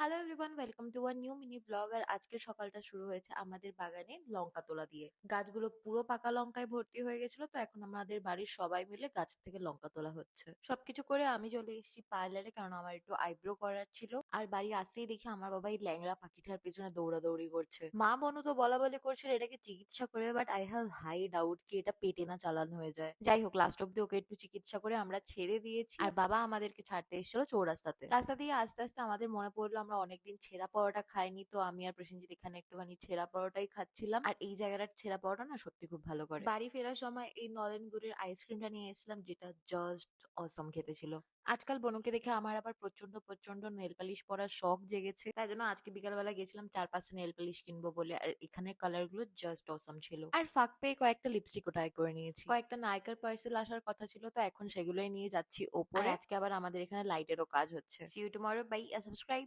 Hello everyone, welcome to our new mini blog. আর আজকের সকালটা শুরু হয়েছে আমাদের বাগানে লঙ্কা তোলা দিয়ে। গাছগুলো পুরো পাকা লঙ্কায় ভর্তি হয়ে গেছিল, তো এখন আমাদের বাড়ির সবাই মিলে গাছ থেকে লঙ্কা তোলা হচ্ছে। সবকিছু করে আমি চলে এসেছি পার্লারে, কারণ আমার একটু আইব্রো করার ছিল। আর বাড়ি আসতেই দেখি আমার বাবা এই ল্যাংড়া পাখিটার পেছনে দৌড়াদৌড়ি করছে। মা বনু তো বলা বলি করছিল এটাকে চিকিৎসা করে, but I have high doubt কি এটা পেটে না চালানো হয়ে যায়। যাই হোক, লাস্ট অব্দি ওকে একটু চিকিৎসা করে আমরা ছেড়ে দিয়েছি। আর বাবা আমাদেরকে ছাড়তে এসেছিল চৌরাস্তাতে। রাস্তা দিয়ে আস্তে আস্তে আমাদের মনে পড়লো আমরা অনেকদিন ছেঁড়া পরোটা খাইনি, তো আমি আর প্রসেনজিৎ এখানে একটুখানি ছেঁড়া পরোটাই খাচ্ছিলাম। আর এই জায়গাটার ছেঁড়া পরোটা না সত্যি খুব ভালো করে। বাড়ি ফেরার সময় এই নলেন গুড়ের আইসক্রিমটা নিয়ে এসেছিলাম, যেটা জাস্ট অসম খেতে ছিল। আজকাল বনুকে দেখে আমার আবার প্রচন্ড প্রচন্ড নেল পালিশ পরার শখ জেগেছে, তাই জন্য আজকে বিকালবেলা গেছিলাম 4-5টা নেল পালিশ কিনবো বলে। আর এখানের কালার গুলো জাস্ট অসম ছিল। আর ফাঁক পেয়ে কয়েকটা লিপস্টিকও ট্রাই করে নিয়েছি। কয়েকটা নায়িকার পার্সেল আসার কথা ছিল, তো এখন সেগুলোই নিয়ে যাচ্ছি ওপরে। আর আজকে আবার আমাদের এখানে লাইটেরও কাজ হচ্ছে। See you tomorrow, bye, subscribe.